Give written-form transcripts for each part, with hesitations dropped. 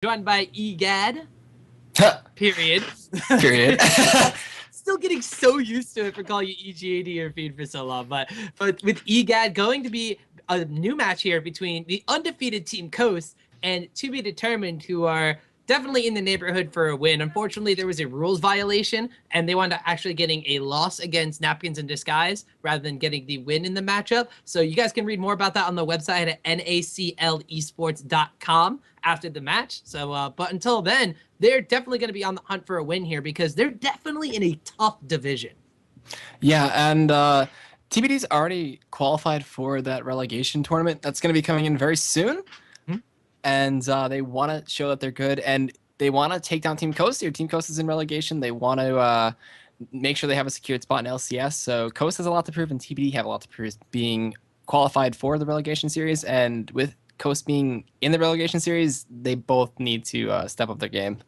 joined by EGAD, period. Period. Still getting so used to it for calling you EGAD your feed for so long, but with EGAD going to be a new match here between the undefeated Team Coast and to be determined, who are definitely in the neighborhood for a win. Unfortunately, there was a rules violation, and they wound up actually getting a loss against Napkins in Disguise rather than getting the win in the matchup. So you guys can read more about that on the website at naclesports.com after the match. So, but until then, they're definitely going to be on the hunt for a win here because they're definitely in a tough division. Yeah, and TBD's already qualified for that relegation tournament that's going to be coming in very soon. And they want to show that they're good, and they want to take down Team Coast here. Team Coast is in relegation. They want to make sure they have a secured spot in LCS. So Coast has a lot to prove, and TBD have a lot to prove being qualified for the relegation series. And with Coast being in the relegation series, they both need to step up their game.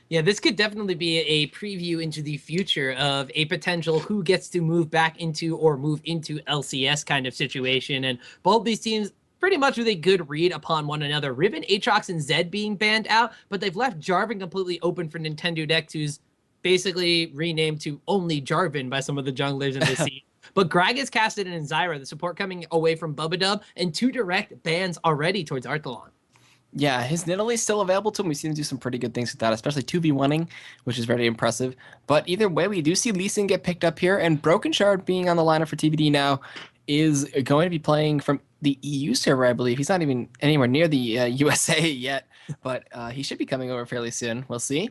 Yeah, this could definitely be a preview into the future of a potential who gets to move back into or move into LCS kind of situation. And both these teams pretty much with a good read upon one another. Ribbon, Aatrox, and Zed being banned out, but they've left Jarvan completely open for Nintendo Dex, who's basically renamed to only Jarvan by some of the junglers in the scene. But Gragas casted in Zyra, the support coming away from Bubadub, and 2 direct bans already towards Arthalon. Yeah, his Nidalee is still available to him. We've seen him do some pretty good things with that, especially 2v1ing, which is very impressive. But either way, we do see Lee Sin get picked up here, and Broken Shard being on the lineup for TBD now is going to be playing from the EU server, I believe. He's not even anywhere near the USA yet, but he should be coming over fairly soon. We'll see.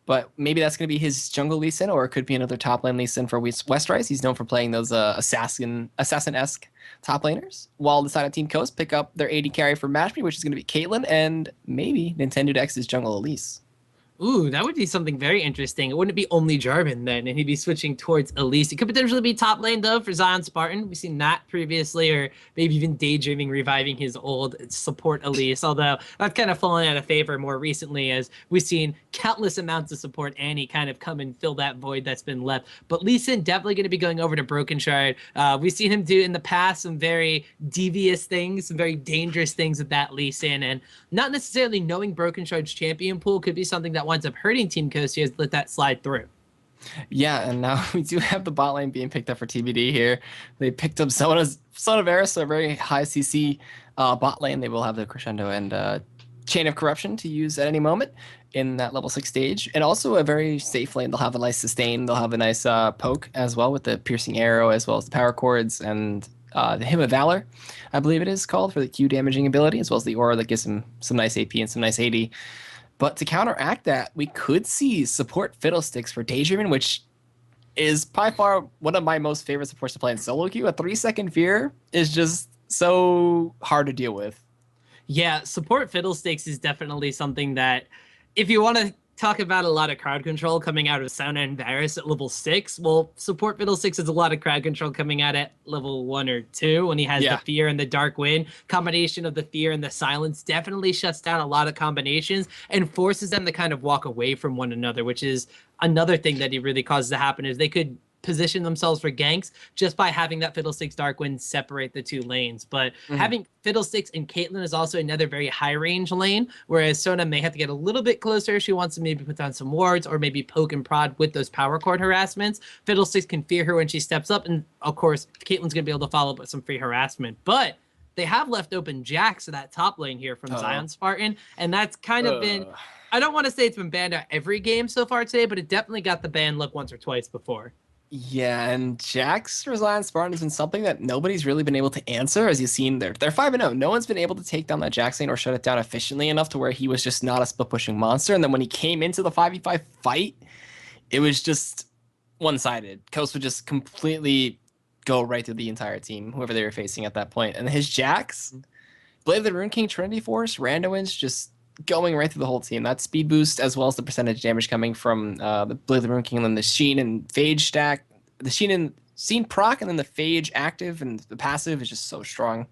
But maybe that's going to be his jungle Lee Sin, or it could be another top lane Lee Sin for Westrise. He's known for playing those assassin-esque top laners. While the side of Team Coast pick up their AD carry for Matchme, which is going to be Caitlyn, and maybe Nintendo Dex's jungle Elise. Ooh, that would be something very interesting. It wouldn't be only Jarvan then, and he'd be switching towards Elise. It could potentially be top lane, though, for Zion Spartan. We've seen that previously, or maybe even daydreaming, reviving his old support Elise, although that's kind of fallen out of favor more recently as we've seen countless amounts of support Annie kind of come and fill that void that's been left. But Lee Sin definitely going to be going over to Broken Shard. We've seen him do in the past some very devious things, some very dangerous things with that Lee Sin, and not necessarily knowing Broken Shard's champion pool could be something that winds up hurting Team Coast. He has let that slide through. Yeah, and now we do have the bot lane being picked up for TBD here. They picked up Son of Varus, so a very high CC bot lane. They will have the Crescendo and Chain of Corruption to use at any moment in that level 6 stage. And also a very safe lane. They'll have a nice sustain. They'll have a nice poke as well with the Piercing Arrow, as well as the Power Chords and the Hymn of Valor, I believe it is called, for the Q damaging ability, as well as the Aura that gives him some nice AP and some nice AD. But to counteract that, we could see support Fiddlesticks for Daydreaming, which is by far one of my most favorite supports to play in solo queue. A 3-second fear is just so hard to deal with. Yeah, support Fiddlesticks is definitely something that, if you want to talk about a lot of crowd control coming out of Sauna and Varus at level 6, well, support Fiddlesticks has a lot of crowd control coming out at level 1 or 2 when he has the Fear and the Dark Wind. Combination of the Fear and the Silence definitely shuts down a lot of combinations and forces them to kind of walk away from one another, which is another thing that he really causes to happen, is they could position themselves for ganks just by having that Fiddlesticks Dark Wind separate the 2 lanes. But having Fiddlesticks and Caitlyn is also another very high range lane, whereas Sona may have to get a little bit closer. She wants to maybe put down some wards or maybe poke and prod with those power chord harassments. Fiddlesticks can fear her when she steps up, and of course Caitlyn's gonna be able to follow up with some free harassment. But they have left open Jax to that top lane here from Zion Spartan, and that's kind of been, I don't want to say it's been banned out every game so far today, but it definitely got the ban look once or twice before. Yeah, and Jax for Zion Spartan has been something that nobody's really been able to answer. As you've seen, they're 5-0. No one's been able to take down that Jax lane or shut it down efficiently enough to where he was just not a split-pushing monster. And then when he came into the 5v5 fight, it was just one-sided. Coast would just completely go right through the entire team, whoever they were facing at that point. And his Jax, Blade of the Rune King, Trinity Force, Randowins, just going right through the whole team. That speed boost, as well as the percentage damage coming from the Blade of the Rune King, and then the Sheen and Phage stack. The Sheen proc, and then the Phage active and the passive is just so strong.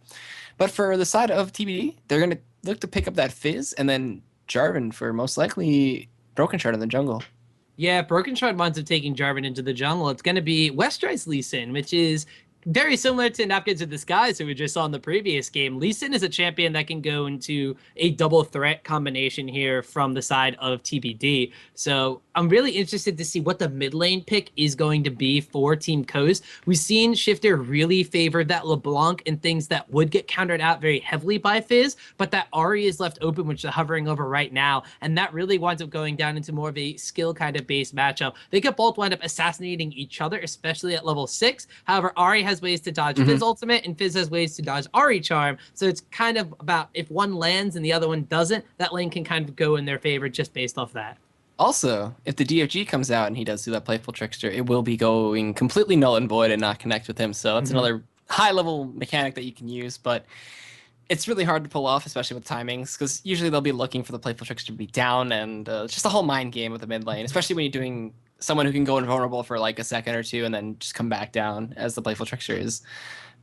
But for the side of TBD, they're going to look to pick up that Fizz, and then Jarvan for most likely Broken Shard in the jungle. Yeah, Broken Shard winds up taking Jarvan into the jungle. It's going to be Westrise Lee Sin, which is Very similar to Napkins of Disguise, who we just saw in the previous game. Lee Sin is a champion that can go into a double threat combination here from the side of TBD. So I'm really interested to see what the mid lane pick is going to be for Team Coast. We've seen Shifter really favor that LeBlanc and things that would get countered out very heavily by Fizz, but that Ahri is left open, which they're hovering over right now. And that really winds up going down into more of a skill kind of based matchup. They could both wind up assassinating each other, especially at level 6. However, Ahri has ways to dodge Fizz ultimate, and Fizz has ways to dodge Ahri charm. So it's kind of about if one lands and the other one doesn't, that lane can kind of go in their favor just based off that. Also, if the DFG comes out and he does do that playful trickster, it will be going completely null and void and not connect with him. So that's another high level mechanic that you can use, but it's really hard to pull off, especially with timings, because usually they'll be looking for the playful trickster to be down, and it's just a whole mind game with the mid lane, especially when you're doing someone who can go invulnerable for like a second or two and then just come back down as the playful trickster is.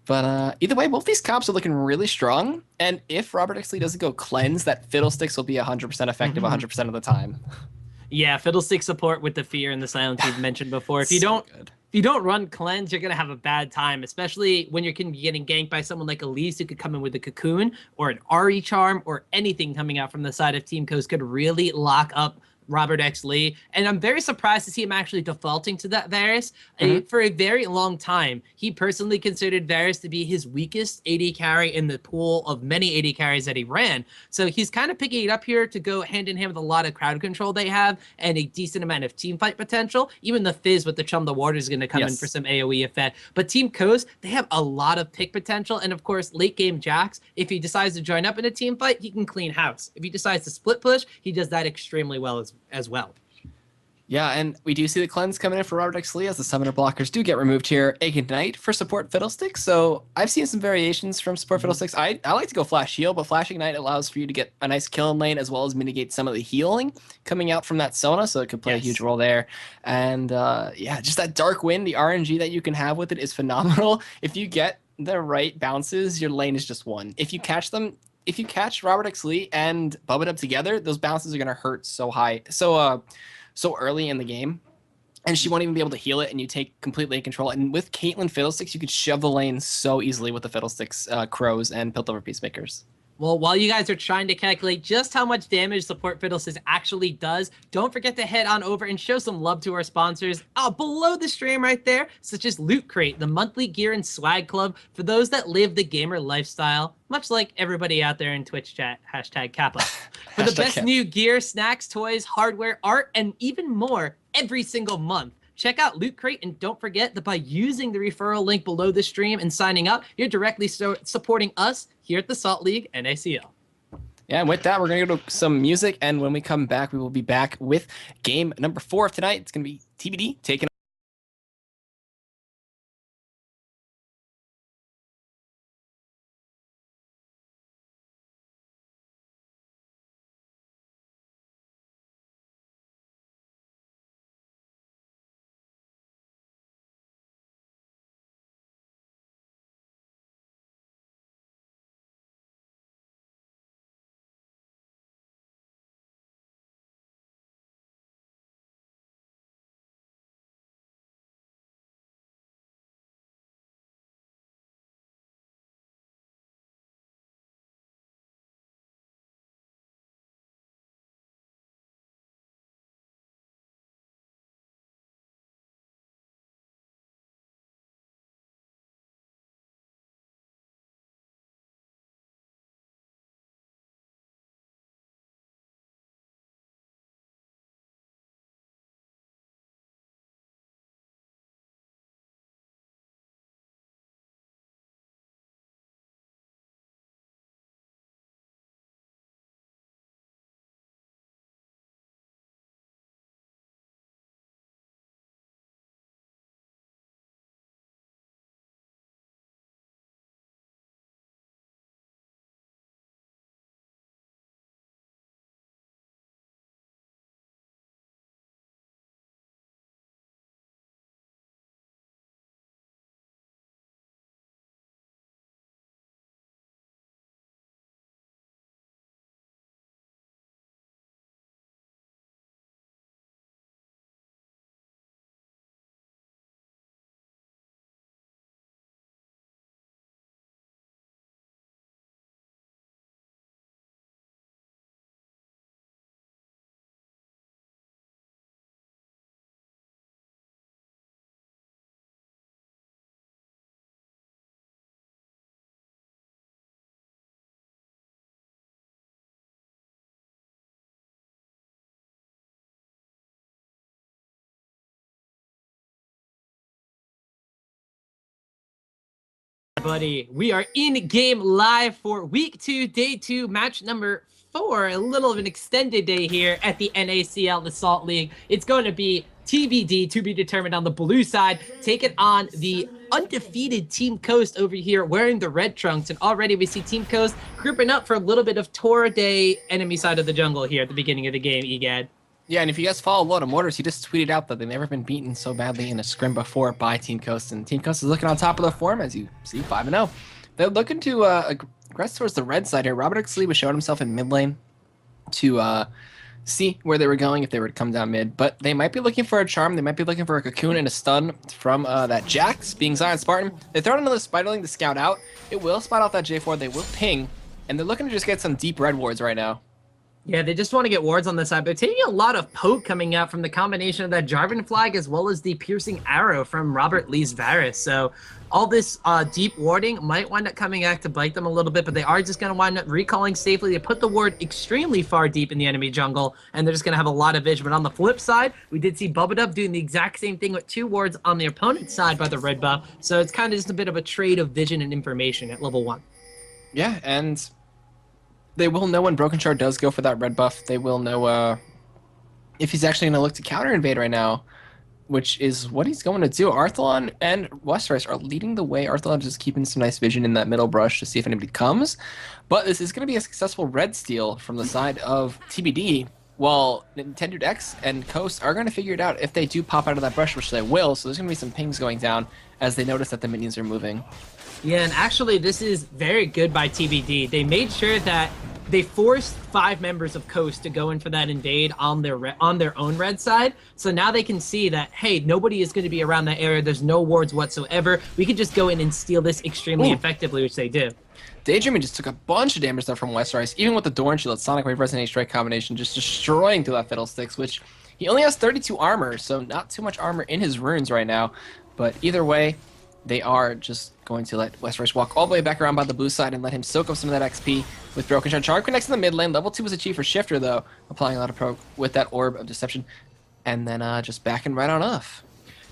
But either way, both these comps are looking really strong. And if Robert X. Lee doesn't go cleanse, that Fiddlesticks will be 100% effective 100% of the time. Yeah, Fiddlestick support with the fear and the silence we've mentioned before. If you So don't good. if you don't run cleanse, you're gonna have a bad time, especially when you're gonna be getting ganked by someone like Elise who could come in with a cocoon or an Ari charm or anything coming out from the side of Team Coast could really lock up Robert X. Lee. And I'm very surprised to see him actually defaulting to that Varus. For a very long time, he personally considered Varus to be his weakest AD carry in the pool of many AD carries that he ran. So he's kind of picking it up here to go hand in hand with a lot of crowd control they have and a decent amount of team fight potential. Even the Fizz with the Chum the Water is going to come in for some AoE effect. But Team Coast, they have a lot of pick potential. And of course, late game Jax, if he decides to join up in a team fight, he can clean house. If he decides to split push, he does that extremely well as well. Yeah, and we do see the cleanse coming in for Robert X. Lee as the summoner blockers do get removed here. Ignite for support Fiddlesticks. So I've seen some variations from support Fiddlesticks. I like to go flash heal, but flash ignite allows for you to get a nice kill in lane as well as mitigate some of the healing coming out from that Sona. So it could play a huge role there. And yeah, just that dark wind, the RNG that you can have with it is phenomenal. If you get the right bounces, your lane is just one. If you catch them, if you catch Robert X. Lee and Bubba together, those bounces are gonna hurt so high. So early in the game, and she won't even be able to heal it, and you take complete lane control. And with Caitlyn Fiddlesticks, you could shove the lane so easily with the Fiddlesticks, Crows, and Piltover Peacemakers. Well, while you guys are trying to calculate just how much damage support Fiddlesticks actually does, don't forget to head on over and show some love to our sponsors below the stream right there, such as Loot Crate, the monthly gear and swag club for those that live the gamer lifestyle, much like everybody out there in Twitch chat, hashtag Kappa. For the best new gear, snacks, toys, hardware, art, and even more every single month. Check out Loot Crate, and don't forget that by using the referral link below the stream and signing up, you're directly supporting us here at the Salt League NACL. Yeah, and with that, we're going to go to some music, and when we come back, we will be back with game number 4 of tonight. It's going to be TBD taking Buddy, we are in game live for week 2, day 2, match number 4. A little of an extended day here at the NACL, the Salt League. It's going to be TBD, to be determined, on the blue side, taking on the undefeated Team Coast over here wearing the red trunks. And already we see Team Coast grouping up for a little bit of Tour Day enemy side of the jungle here at the beginning of the game, Egad. Yeah, and if you guys follow Load of Mortars, he just tweeted out that they've never been beaten so badly in a scrim before by Team Coast. And Team Coast is looking on top of their form, as you see, 5-0. They're looking to aggress towards the red side here. Robert Xlee was showing himself in mid lane to see where they were going if they were to come down mid. But they might be looking for a charm. They might be looking for a cocoon and a stun from that Jax, being Zion Spartan. They throw out another Spiderling to scout out. It will spot out that J4. They will ping. And they're looking to just get some deep red wards right now. Yeah, they just want to get wards on this side. They're taking a lot of poke coming out from the combination of that Jarvan flag as well as the piercing arrow from Robert Lee's Varus. So all this deep warding might wind up coming back to bite them a little bit, but they are just going to wind up recalling safely. They put the ward extremely far deep in the enemy jungle, and they're just going to have a lot of vision. But on the flip side, we did see Bubba doing the exact same thing with 2 wards on the opponent's side by the red buff. So it's kind of just a bit of a trade of vision and information at level 1. Yeah, and they will know when Broken Shard does go for that red buff. They will know if he's actually going to look to counter invade right now, which is what he's going to do. Arthalon and Westeros are leading the way. Arthalon just keeping some nice vision in that middle brush to see if anybody comes. But this is going to be a successful red steal from the side of TBD, while Nintendo X and Coast are going to figure it out if they do pop out of that brush, which they will. So there's going to be some pings going down as they notice that the minions are moving. Yeah, and actually this is very good by TBD. They made sure that they forced 5 members of Coast to go in for that invade on their own red side. So now they can see that, hey, nobody is going to be around that area. There's no wards whatsoever. We could just go in and steal this extremely effectively, which they do. Daydreaming just took a bunch of damage there from Westeros, even with the Doran Shield, Sonic Wave, Resonate Strike combination, just destroying through that Fiddlesticks, which he only has 32 armor, so not too much armor in his runes right now. But either way, they are just going to let Westeros walk all the way back around by the blue side and let him soak up some of that XP with Broken Shard. Charm connects in the mid lane. Level 2 was achieved for Shifter, though, applying a lot of proc with that Orb of Deception. And then just backing right on off.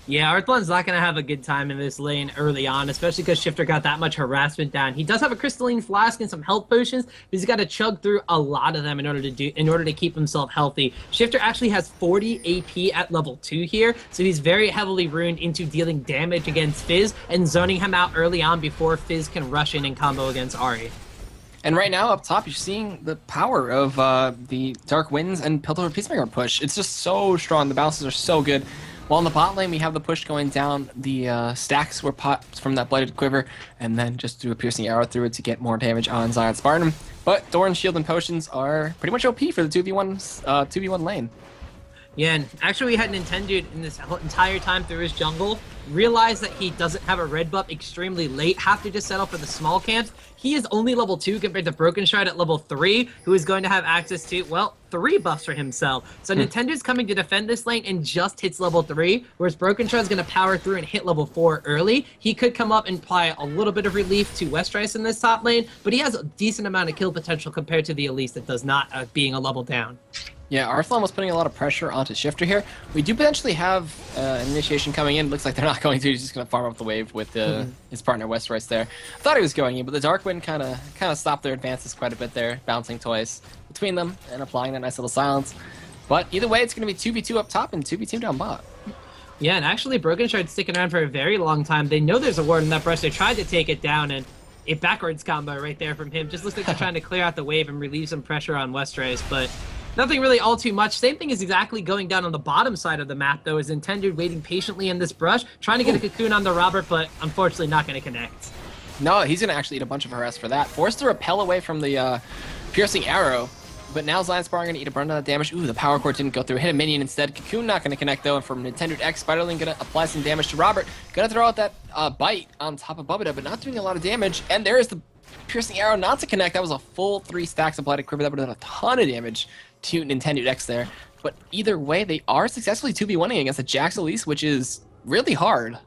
Yeah, Earthblood's not going to have a good time in this lane early on, especially because Shifter got that much harassment down. He does have a Crystalline Flask and some health potions, but he's got to chug through a lot of them in order to keep himself healthy. Shifter actually has 40 AP at level 2 here, so he's very heavily runed into dealing damage against Fizz and zoning him out early on before Fizz can rush in and combo against Ahri. And right now, up top, you're seeing the power of the Dark Winds and Piltover Peacemaker push. It's just so strong. The balances are so good. While in the bot lane, we have the push going down. The stacks were popped from that Blighted Quiver, and then just threw a Piercing Arrow through it to get more damage on Zion Spartan. But Doran's Shield and Potions are pretty much OP for the 2v1 lane. Yeah, and actually we had Nintendo in this entire time through his jungle realize that he doesn't have a red buff extremely late, have to just settle for the small camps. He is only level 2 compared to Broken Shard at level 3, who is going to have access to, well, 3 buffs for himself. So Nintendo's coming to defend this lane and just hits level 3, whereas Broken Shard's going to power through and hit level 4 early. He could come up and apply a little bit of relief to Westeros in this top lane, but he has a decent amount of kill potential compared to the Elise that does not, being a level down. Yeah, Arthalon was putting a lot of pressure onto Shifter here. We do potentially have an initiation coming in. Looks like they're not going to. He's just going to farm up the wave with his partner Westeros there. I thought he was going in, but the Dark Wind kind of stopped their advances quite a bit there, bouncing twice between them and applying that nice little silence. But either way, it's going to be 2v2 up top and 2v2 down bot. Yeah, and actually Broken Shard's sticking around for a very long time. They know there's a ward in that brush. They tried to take it down, and a backwards combo right there from him. Just looks like they're trying to clear out the wave and relieve some pressure on Westeros, but nothing really all too much. Same thing is exactly going down on the bottom side of the map, though, is Intended waiting patiently in this brush, trying to get a cocoon on the Robert, but unfortunately not going to connect. No, he's going to actually eat a bunch of harass for that. Forced to repel away from the piercing arrow, but now Zion Spartan going to eat a bunch of that damage. Ooh, the power cord didn't go through. Hit a minion instead. Cocoon not going to connect, though, and from Nintendo X, Spiderling going to apply some damage to Robert. Going to throw out that bite on top of Bubba, but not doing a lot of damage, and there is the piercing arrow not to connect. That was a full 3 stacks of Blighted Quiver. That would have done a ton of damage to Nintendo X there. But either way, they are successfully 2v1ing against a Jax Elise, which is really hard.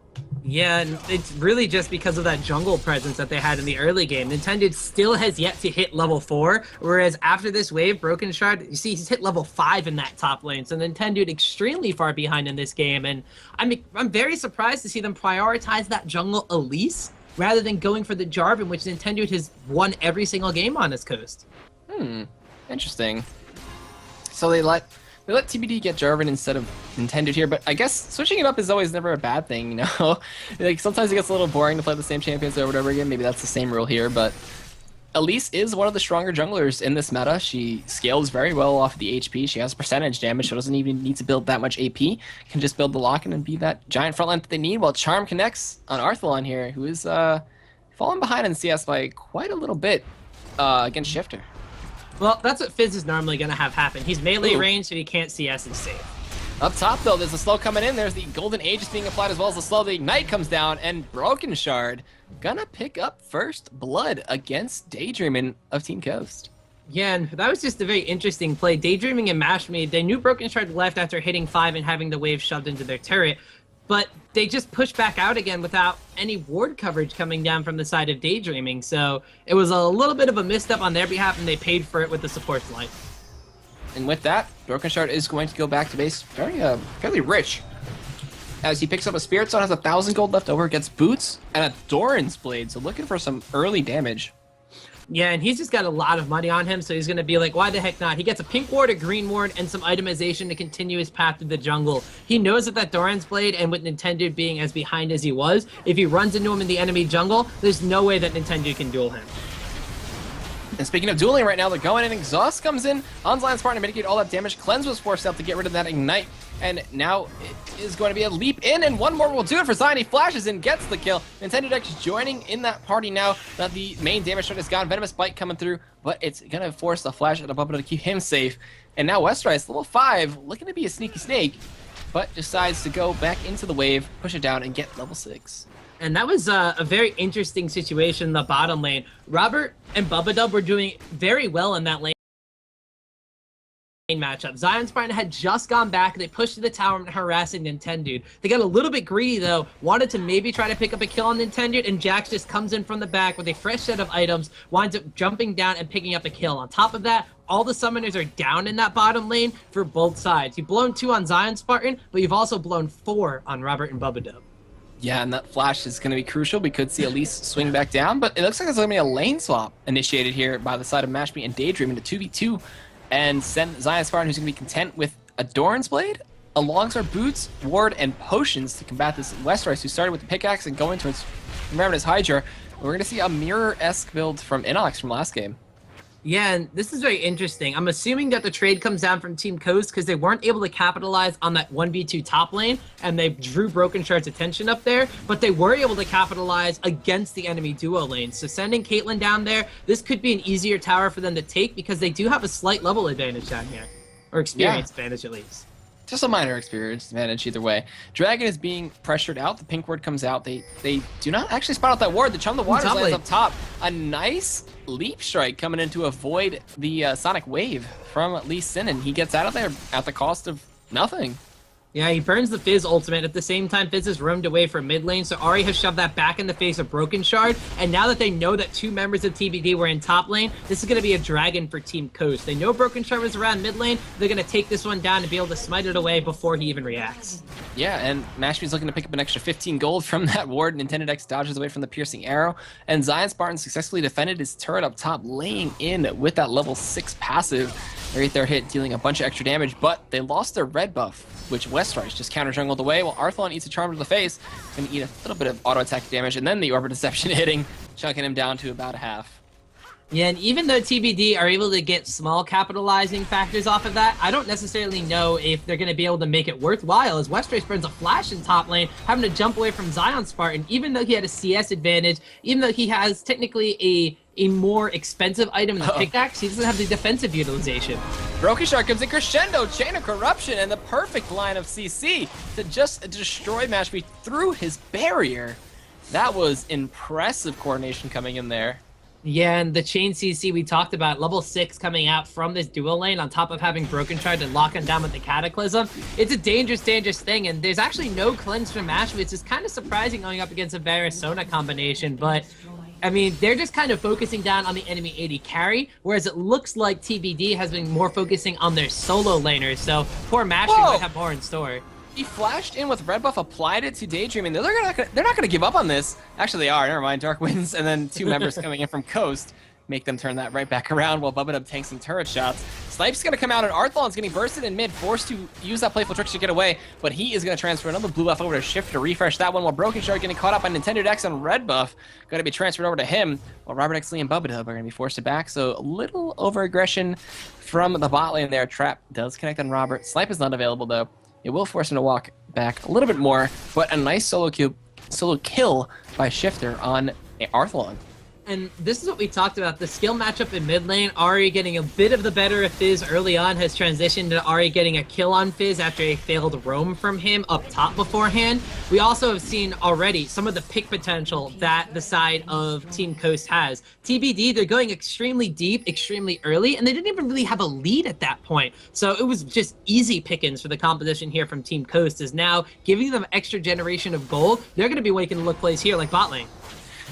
Yeah, and it's really just because of that jungle presence that they had in the early game. Nintendo still has yet to hit level 4, whereas after this wave, Broken Shard, you see he's hit level 5 in that top lane. So Nintendo extremely far behind in this game, and I'm very surprised to see them prioritize that jungle Elise rather than going for the Jarvan, which Nintendo has won every single game on this coast. Interesting. So they let TBD get Jarvan instead of Nintendo here, but I guess switching it up is always never a bad thing, you know? Like, sometimes it gets a little boring to play the same champions over and over again. Maybe that's the same rule here, but Elise is one of the stronger junglers in this meta. She scales very well off the HP. She has percentage damage, so doesn't even need to build that much AP. Can just build the lock-in and be that giant front line that they need, while Charm connects on Arthalon here, who is falling behind in CS by quite a little bit against Shifter. Well, that's what Fizz is normally going to have happen. He's melee range, so he can't CS and save. Up top, though, there's a slow coming in. There's the Golden Aegis being applied as well as the slow. The Ignite comes down, and Broken Shard gonna pick up first blood against Daydreaming of Team Coast. Yeah, and that was just a very interesting play. Daydreaming and Mashme, they knew Broken Shard left after hitting 5 and having the wave shoved into their turret, but they just pushed back out again without any ward coverage coming down from the side of Daydreaming, so it was a little bit of a misstep on their behalf, and they paid for it with the support's life. And with that, Broken Shard is going to go back to base fairly rich. As he picks up a Spirit Stone, has 1,000 gold left over, gets Boots, and a Doran's Blade, so looking for some early damage. Yeah, and he's just got a lot of money on him, so he's going to be like, why the heck not? He gets a pink ward, a green ward, and some itemization to continue his path through the jungle. He knows that Doran's Blade, and with Nintendo being as behind as he was, if he runs into him in the enemy jungle, there's no way that Nintendo can duel him. And speaking of dueling right now, they're going in. Exhaust comes in on Zion Spartan to mitigate all that damage. Cleanse was forced out to get rid of that Ignite. And now it is going to be a leap in, and one more will do it for Zion. He flashes in, gets the kill. Nintendo Dex joining in that party now that the main damage shot is gone. Venomous Bite coming through, but it's going to force the flash at a bubble to keep him safe. And now Westrice, level 5, looking to be a sneaky snake, but decides to go back into the wave, push it down, and get level 6. And that was a very interesting situation in the bottom lane. Robert and Bubba were doing very well in that lane matchup. Zion Spartan had just gone back. They pushed to the tower and harassing Nintendo. They got a little bit greedy, though. Wanted to maybe try to pick up a kill on Nintendo, and Jax just comes in from the back with a fresh set of items, winds up jumping down and picking up a kill. On top of that, all the summoners are down in that bottom lane for both sides. You've blown 2 on Zion Spartan, but you've also blown 4 on Robert and Bubba. Yeah, and that flash is going to be crucial. We could see Elise swing back down, but it looks like there's going to be a lane swap initiated here by the side of Mashme and Daydream into 2v2, and send Zion Spartan, who's going to be content with a Doran's Blade, alongside Boots, Ward, and Potions to combat this Westrice, who started with the pickaxe and going towards Ravenous Hydra. We're going to see a mirror-esque build from Inox from last game. Yeah, and this is very interesting. I'm assuming that the trade comes down from Team Coast because they weren't able to capitalize on that 1v2 top lane, and they drew Broken Shard's attention up there, but they were able to capitalize against the enemy duo lane. So sending Caitlyn down there, this could be an easier tower for them to take because they do have a slight level advantage down here, or experience advantage at least. Just a minor experience advantage either way. Dragon is being pressured out. The pink ward comes out. They do not actually spot out that ward. The Chum the Waters lands up top. A nice leap strike coming in to avoid the Sonic Wave from Lee Sin, and he gets out of there at the cost of nothing. Yeah, he burns the Fizz ultimate. At the same time, Fizz is roamed away from mid lane, so Ahri has shoved that back in the face of Broken Shard, and now that they know that 2 members of TBD were in top lane, this is going to be a dragon for Team Coast. They know Broken Shard was around mid lane. They're going to take this one down and be able to smite it away before he even reacts. Yeah, and Mashme's looking to pick up an extra 15 gold from that ward. Nintendo Dex dodges away from the piercing arrow, and Zion Spartan successfully defended his turret up top, laying in with that level 6 passive. Right there hit, dealing a bunch of extra damage, but they lost their red buff, which Westrice just counter-jungled away, while Arthalon eats a charm to the face, going to eat a little bit of auto-attack damage, and then the Orb of Deception hitting, chunking him down to about a half. Yeah, and even though TBD are able to get small capitalizing factors off of that, I don't necessarily know if they're going to be able to make it worthwhile, as Westrice burns a flash in top lane, having to jump away from Zion Spartan, even though he had a CS advantage, even though he has technically a more expensive item in the pickaxe, he doesn't have the defensive utilization. Broken Shard comes in crescendo, Chain of Corruption, and the perfect line of CC to just destroy Mashme through his barrier. That was impressive coordination coming in there. Yeah, and the chain CC we talked about, level 6 coming out from this dual lane on top of having Broken Shard to lock him down with the Cataclysm. It's a dangerous thing, and there's actually no cleanse from Mashme, which is kind of surprising going up against a Varys-Sona combination, but I mean, they're just kind of focusing down on the enemy AD carry, whereas it looks like TBD has been more focusing on their solo laners, so poor Mashme might have more in store. He flashed in with red buff, applied it to Daydreaming. They're not gonna give up on this. Actually, they are. Never mind. Dark wins, and then 2 members coming in from Coast make them turn that right back around while Bubba tanks some turret shots. Snipe's gonna come out, and Arthlon's getting bursted in mid, forced to use that playful trick to get away, but he is gonna transfer another blue buff over to Shift to refresh that one, while Broken Shard getting caught up on Nintendo X on red buff, gonna be transferred over to him, while Robert X. Lee and Bubba are gonna be forced to back, so a little over-aggression from the bot lane there. Trap does connect on Robert. Snipe is not available, though. It will force him to walk back a little bit more, but a nice solo kill by Shifter on Arthlon. And this is what we talked about, the skill matchup in mid lane. Ahri getting a bit of the better of Fizz early on has transitioned to Ahri getting a kill on Fizz after a failed roam from him up top beforehand. We also have seen already some of the pick potential that the side of Team Coast has. TBD, they're going extremely deep, extremely early, and they didn't even really have a lead at that point. So it was just easy pickings for the composition here from Team Coast, is now giving them extra generation of gold. They're going to be waking to look plays here like bot lane.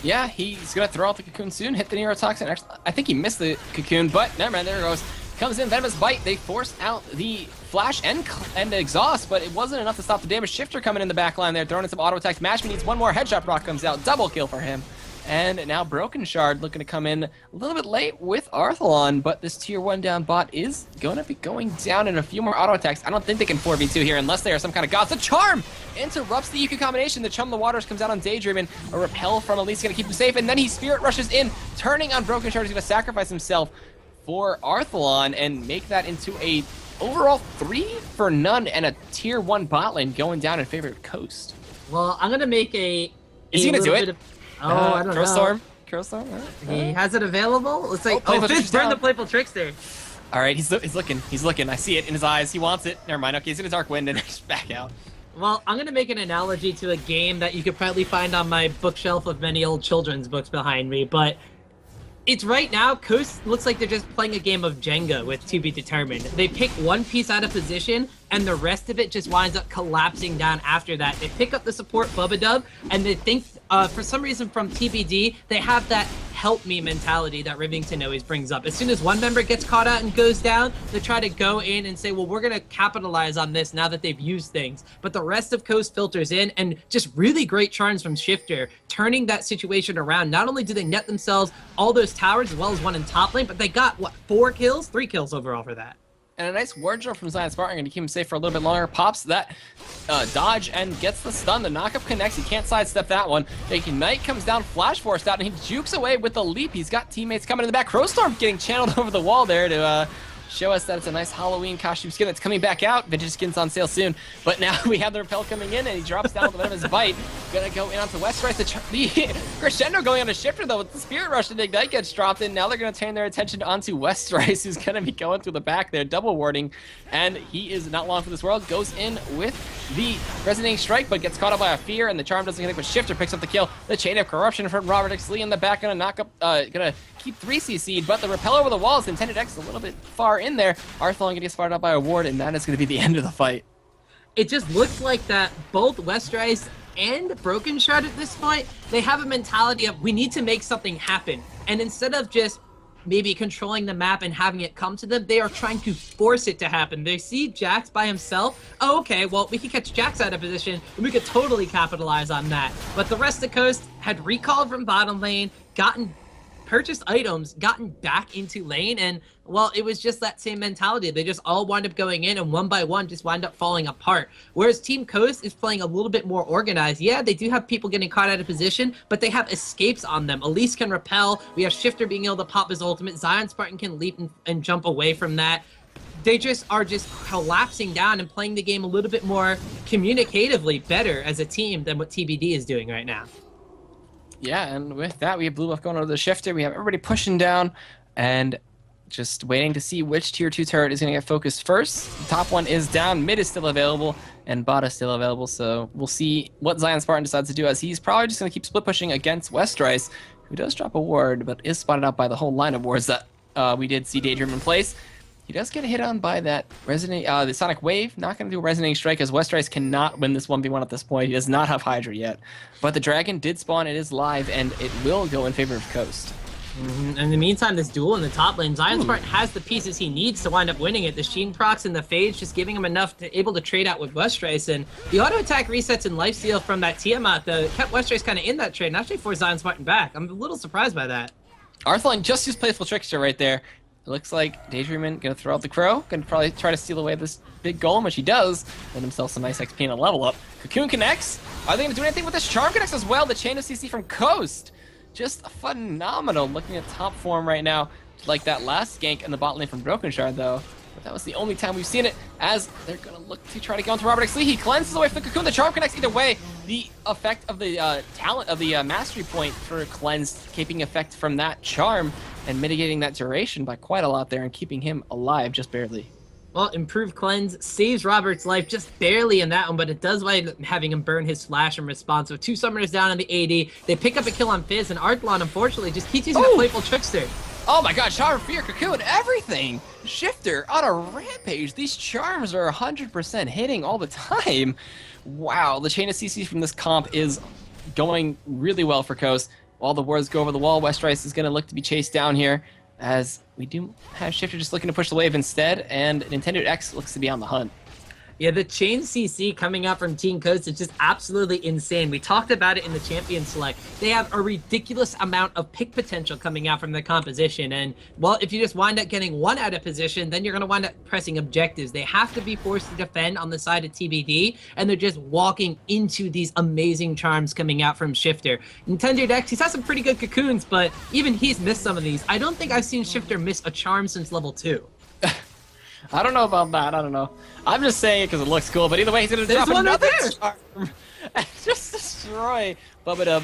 Yeah, he's going to throw out the cocoon soon, hit the neurotoxin. Actually, I think he missed the cocoon, but never mind, there it goes. Comes in, Venomous Bite. They force out the flash and exhaust, but it wasn't enough to stop the damage. Shifter coming in the back line there, throwing in some auto attacks. Mashman needs one more. Headshot proc comes out. Double kill for him. And now Broken Shard looking to come in a little bit late with Arthlon, but this tier 1 down bot is going to be going down in a few more auto attacks. I don't think they can 4v2 here unless they are some kind of gods. The Charm interrupts the EQ combination. The Chum the Waters comes out on Daydreaming. A repel from Elise going to keep him safe, and then he Spirit Rushes in, turning on Broken Shard. He's going to sacrifice himself for Arthlon and make that into a overall 3 for none and a tier 1 bot lane going down in favor of Coast. Well, I'm going to make a... Is he going to do it? I don't know. Curlstorm? He has it available? It's like, Fizz burned the Playful Trickster. All right, he's looking. I see it in his eyes. He wants it. Never mind. Okay, he's in a Dark Wind and just back out. Well, I'm going to make an analogy to a game that you could probably find on my bookshelf of many old children's books behind me, but it's right now, Coast looks like they're just playing a game of Jenga with to be determined. They pick one piece out of position, and the rest of it just winds up collapsing down after that. They pick up the support Bubba Dub, and they think, for some reason from TBD, they have that help me mentality that Rivington always brings up. As soon as one member gets caught out and goes down, they try to go in and say, well, we're going to capitalize on this now that they've used things. But the rest of Coast filters in, and just really great charms from Shifter, turning that situation around. Not only do they net themselves all those towers as well as one in top lane, but they got, what, 4 kills? 3 kills overall for that. And a nice ward drill from Zion Spartan, going to keep him safe for a little bit longer. Pops that dodge and gets the stun. The knockup connects. He can't sidestep that one. Knight comes down, flash forced out, and he jukes away with the leap. He's got teammates coming in the back. Crowstorm getting channeled over the wall there to show us that it's a nice Halloween costume skin that's coming back out. Vintage skins on sale soon. But now we have the repel coming in, and he drops down with a Venomous Bite. Gonna go in onto Westrise. The crescendo going on a Shifter, though, with the Spirit Rush. The Ignite gets dropped in. Now they're gonna turn their attention onto Westrise, who's gonna be going through the back there, double warding. And he is not long for this world. Goes in with the Resonating Strike, but gets caught up by a Fear, and the Charm doesn't connect, but Shifter picks up the kill. The Chain of Corruption from Robert X. Lee in the back, gonna knock up, gonna keep 3 CC'd, but the repel over the walls, intended X a little bit far in there. Arthlon gonna get spotted out by a ward, and that is gonna be the end of the fight. It just looks like that both Westrise and Broken Shard at this point, they have a mentality of, we need to make something happen. And instead of just maybe controlling the map and having it come to them, they are trying to force it to happen. They see Jax by himself. Oh, okay, well, we can catch Jax out of position, and we could totally capitalize on that. But the rest of the Coast had recalled from bottom lane, purchased items, gotten back into lane, and, well, it was just that same mentality. They just all wind up going in, and one by one just wind up falling apart. Whereas Team Coast is playing a little bit more organized. Yeah, they do have people getting caught out of position, but they have escapes on them. Elise can repel. We have Shifter being able to pop his ultimate. Zion Spartan can leap and jump away from that. They just are collapsing down and playing the game a little bit more communicatively better as a team than what TBD is doing right now. Yeah, and with that, we have blue buff going over the Shifter. We have everybody pushing down and just waiting to see which tier 2 turret is going to get focused first. The top one is down, mid is still available, and bot is still available. So we'll see what Zion Spartan decides to do, as he's probably just going to keep split pushing against Westrise, who does drop a ward, but is spotted out by the whole line of wards that we did see Daydream in place. He does get hit on by that the Sonic Wave. Not going to do a Resonating Strike, as Westrise cannot win this 1v1 at this point. He does not have Hydra yet. But the Dragon did spawn. It is live, and it will go in favor of Coast. In the meantime, this duel in the top lane, Zion Spartan has the pieces he needs to wind up winning it. The Sheen procs and the Phage just giving him enough to able to trade out with Westrice, and the auto attack resets and lifesteal from that Tiamat kept Westrice kind of in that trade and actually forced Zion Spartan back. I'm a little surprised by that. Arthlon just used Playful Trickster right there. It looks like Daydreamin gonna throw out the Crow, gonna probably try to steal away this big golem, which he does. Get himself some nice XP and a level up. Cocoon connects. Are they gonna do anything with this? Charm connects as well. The chain of CC from Coast. Just phenomenal. Looking at top form right now. Like that last gank in the bot lane from Broken Shard though. But that was the only time we've seen it, as they're gonna look to try to go into Robert X. Lee. He cleanses away from the Cocoon. The Charm connects either way. The effect of the talent of the mastery point for cleanse, keeping effect from that charm and mitigating that duration by quite a lot there and keeping him alive just barely. Well, improved cleanse saves Robert's life just barely in that one, but it does wind up having him burn his flash in response. So 2 summoners down on the AD. They pick up a kill on Fizz, and Arthlon, unfortunately, just keeps using a Playful Trickster. Oh my god, Charm, Fear, Cocoon, everything! Shifter on a rampage. These charms are 100% hitting all the time. Wow, the chain of CC from this comp is going really well for Coast. While the wards go over the wall, Westrice is going to look to be chased down here, as we do have Shifter just looking to push the wave instead, and Nintendo X looks to be on the hunt. Yeah, the chain CC coming out from Team Coast is just absolutely insane. We talked about it in the Champion Select. They have a ridiculous amount of pick potential coming out from the composition. And, well, if you just wind up getting one out of position, then you're going to wind up pressing objectives. They have to be forced to defend on the side of TBD, and they're just walking into these amazing charms coming out from Shifter. Nintendo X, he's had some pretty good cocoons, but even he's missed some of these. I don't think I've seen Shifter miss a charm since level 2. I don't know about that. I don't know. I'm just saying it because it looks cool. But either way, he's going to drop another charm and just destroy Bubba.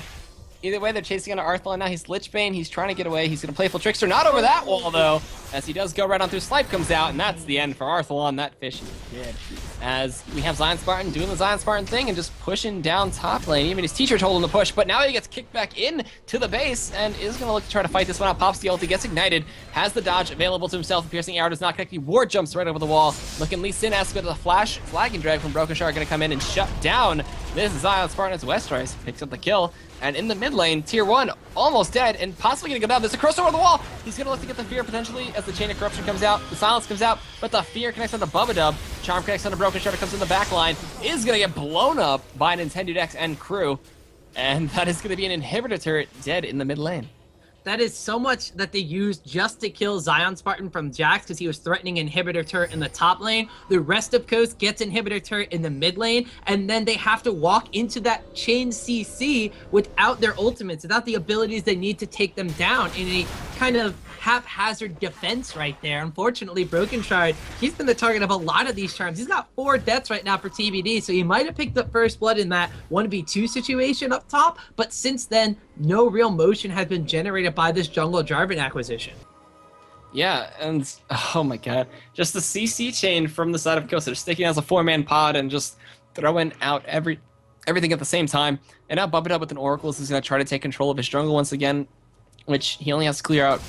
Either way, they're chasing on Arthlon now. He's Lichbane. He's trying to get away. He's going to Playful Trickster. Not over that wall, though, as he does go right on through. Slipe comes out, and that's the end for Arthlon. That fish is dead. As we have Zion Spartan doing the Zion Spartan thing and just pushing down top lane. Even his teacher told him to push, but now he gets kicked back in to the base and is going to look to try to fight this one out. Pops the ulti, gets ignited, has the dodge available to himself. The piercing arrow does not connect. He ward jumps right over the wall. Looking Lee Sin as with the flash flagging drag from Broken Shard going to come in and shut down this Zion Spartan as Westrice picks up the kill. And in the mid lane, tier 1 almost dead and possibly going to go down. There's a crossover over the wall. He's going to look to get the fear potentially as the chain of corruption comes out. The silence comes out, but the fear connects on the Bubba. Charm connects on the Broken Shard, comes in the back line. Is going to get blown up by Nintendo X and crew. And that is going to be an inhibitor turret dead in the mid lane. That is so much that they used just to kill Zion Spartan from Jax because he was threatening inhibitor turret in the top lane. The rest of Coast gets inhibitor turret in the mid lane, and then they have to walk into that chain CC without their ultimates, without the abilities they need to take them down in a kind of haphazard defense right there. Unfortunately, Broken Shard, he's been the target of a lot of these charms. He's got 4 deaths right now for TBD, so he might have picked up first blood in that 1v2 situation up top, but since then, no real motion has been generated by this jungle Jarvan acquisition. Yeah, and oh my god, just the CC chain from the side of Coast. They're sticking as a 4-man pod and just throwing out everything at the same time. And now Bubba with an Oracles is going to try to take control of his jungle once again, which he only has to clear out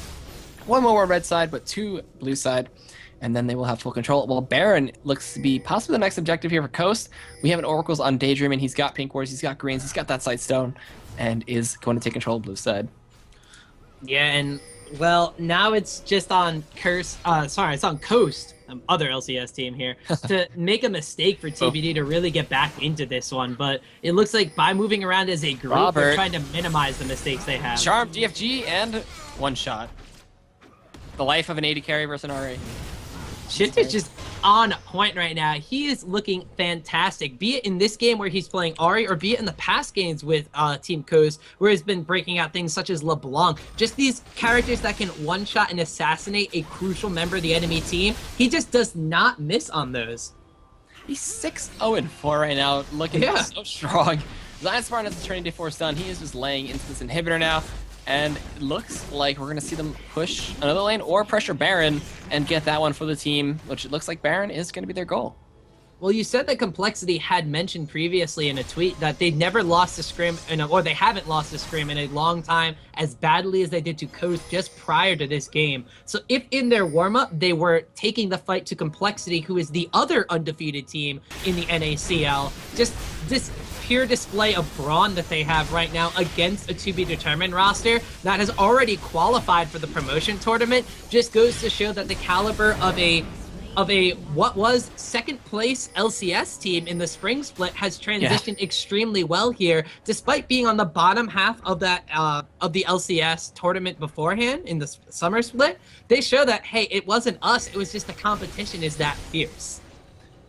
1 more red side, but 2 blue side, and then they will have full control. While Baron looks to be possibly the next objective here for Coast. We have an Oracles on Daydream, and he's got pink wards, he's got greens, he's got that Sightstone, and is going to take control of blue side. Yeah, and well, now it's just on it's on Coast, other LCS team here, to make a mistake for TBD to really get back into this one. But it looks like by moving around as a group, they're trying to minimize the mistakes they have. Charm, DFG, and 1 shot. The life of an AD carry versus an RA. Shifter's just on point right now. He is looking fantastic, be it in this game where he's playing Ahri, or be it in the past games with Team Coast, where he's been breaking out things such as LeBlanc. Just these characters that can one-shot and assassinate a crucial member of the enemy team. He just does not miss on those. He's 6-0-4 right now, looking so strong. Zion Spartan has the training day force done. He is just laying into this inhibitor now. And it looks like we're going to see them push another lane or pressure Baron and get that one for the team, which it looks like Baron is going to be their goal. Well, you said that Complexity had mentioned previously in a tweet that they'd never lost a scrim, or they haven't lost a scrim in a long time as badly as they did to Coast just prior to this game. So if in their warm-up they were taking the fight to Complexity, who is the other undefeated team in the NACL, just this pure display of brawn that they have right now against a to-be-determined roster that has already qualified for the promotion tournament just goes to show that the caliber of a what was second place LCS team in the spring split has transitioned extremely well here, despite being on the bottom half of that of the LCS tournament beforehand in the summer split. They show that, hey, it wasn't us, it was just the competition is that fierce.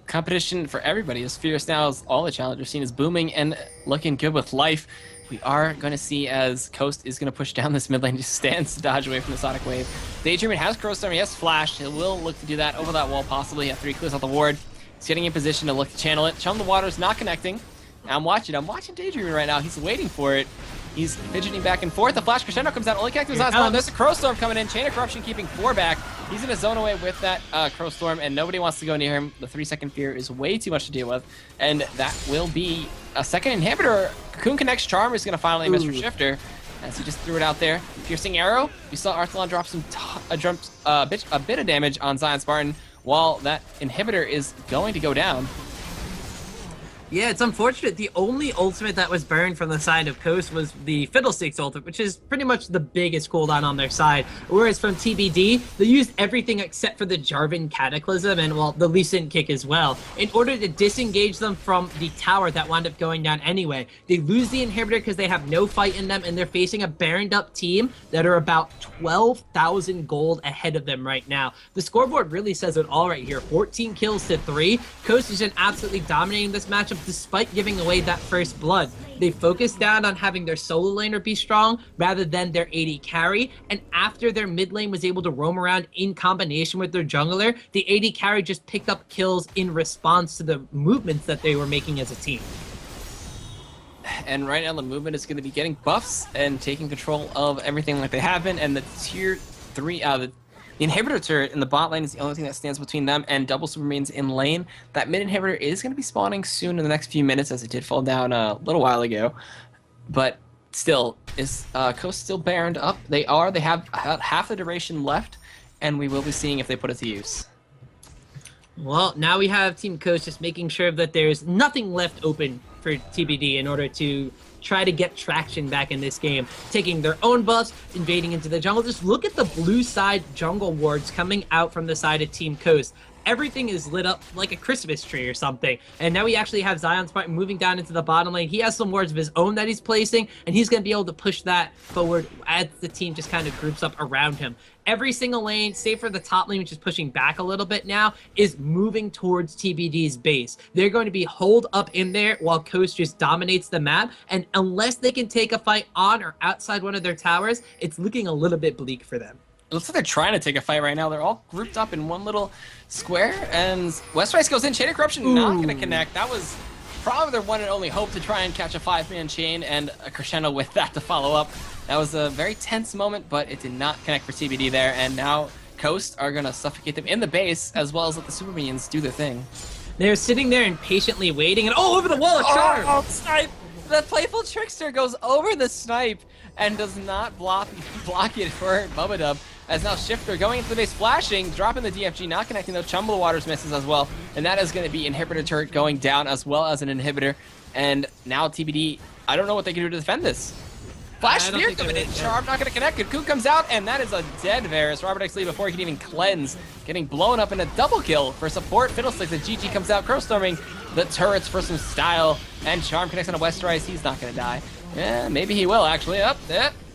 Competition for everybody is fierce now, as all the challenger scene is booming and looking good with life. We are going to see as Coast is going to push down this mid lane, just stands to dodge away from the Sonic Wave. Daydreamer has Crow Storm, he has Flash, he will look to do that over that wall possibly, have 3 clears off the ward. He's getting in position to look to channel it. Chum the Water's not connecting. I'm watching Daydreamer right now, he's waiting for it. He's fidgeting back and forth. The Flash Crescendo comes out, only connecting his eyes. There's a Crow Storm coming in. Chain of Corruption keeping 4 back. He's going to zone away with that Crow Storm, and nobody wants to go near him. The 3-second fear is way too much to deal with, and that will be a second inhibitor. Cocoon Connect's Charm is going to finally miss for Shifter, as he just threw it out there. Piercing Arrow. We saw Arthalon drop a bit of damage on Zion Spartan, while that inhibitor is going to go down. Yeah, it's unfortunate. The only ultimate that was burned from the side of Coast was the Fiddlesticks ultimate, which is pretty much the biggest cooldown on their side. Whereas from TBD, they used everything except for the Jarvan Cataclysm and, well, the Lucent Kick as well, in order to disengage them from the tower that wound up going down anyway. They lose the inhibitor because they have no fight in them, and they're facing a Baroned up team that are about 12,000 gold ahead of them right now. The scoreboard really says it all right here. 14 kills to 3. Coast is just absolutely dominating this matchup, despite giving away that first blood. They focused down on having their solo laner be strong rather than their AD carry, and after their mid lane was able to roam around in combination with their jungler, the AD carry just picked up kills in response to the movements that they were making as a team. And right now the movement is going to be getting buffs and taking control of everything like they have been, and the tier 3 the inhibitor turret in the bot lane is the only thing that stands between them and double supermains in lane. That mid inhibitor is going to be spawning soon in the next few minutes, as it did fall down a little while ago. But still, is Coast still baroned up? They have about half the duration left, and we will be seeing if they put it to use. Well, now we have Team Coast just making sure that there's nothing left open for TBD in order to try to get traction back in this game, taking their own buffs, invading into the jungle. Just look at the blue side jungle wards coming out from the side of Team Coast. Everything is lit up like a Christmas tree or something. And now we actually have Zion Spartan moving down into the bottom lane. He has some wards of his own that he's placing, and he's going to be able to push that forward as the team just kind of groups up around him. Every single lane, save for the top lane, which is pushing back a little bit now, is moving towards TBD's base. They're going to be holed up in there while Coast just dominates the map, and unless they can take a fight on or outside one of their towers, it's looking a little bit bleak for them. It looks like they're trying to take a fight right now. They're all grouped up in one little square, and Westerice goes in. Chain of Corruption not going to connect. That was probably their one and only hope to try and catch a 5-man chain, and a crescendo with that to follow up. That was a very tense moment, but it did not connect for TBD there, and now Coast are going to suffocate them in the base, as well as let the super minions do their thing. They're sitting there and patiently waiting, and over the wall, a charm! Oh, snipe! The Playful Trickster goes over the snipe and does not block it for Bubba Dub. As now Shifter going into the base, flashing, dropping the DFG, not connecting though. Chumble Waters misses as well. And that is going to be inhibitor turret going down as well as an inhibitor. And now TBD, I don't know what they can do to defend this. Flash Spear coming in, Charm not going to connect. Cocoon comes out, and that is a dead Varus. Robert X Lee before he can even cleanse, getting blown up in a double kill for support. Fiddlesticks, the GG comes out, Crow Storming the turrets for some style. And Charm connects on a Westerice, he's not going to die. Yeah, maybe he will actually.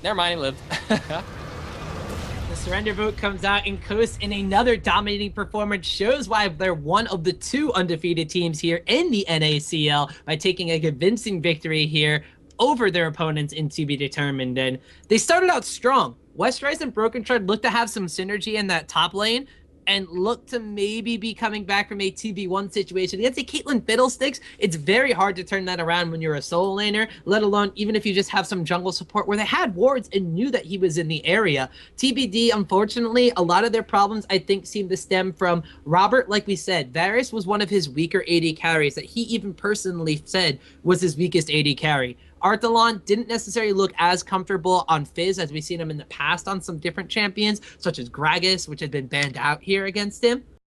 Never mind, he lived. The surrender vote comes out, and Coast in another dominating performance shows why they're one of the 2 undefeated teams here in the NACL by taking a convincing victory here over their opponents in To Be Determined. And they started out strong. Westerice and Broken Tread looked to have some synergy in that top lane. and look to maybe be coming back from a 2v1 situation against a Caitlyn Fiddlesticks, it's very hard to turn that around when you're a solo laner, let alone even if you just have some jungle support where they had wards and knew that he was in the area. TBD, unfortunately, a lot of their problems, I think, seem to stem from Robert. Like we said, Varus was one of his weaker AD carries that he even personally said was his weakest AD carry. Arthalon didn't necessarily look as comfortable on Fizz as we've seen him in the past on some different champions, such as Gragas, which had been banned out here against him.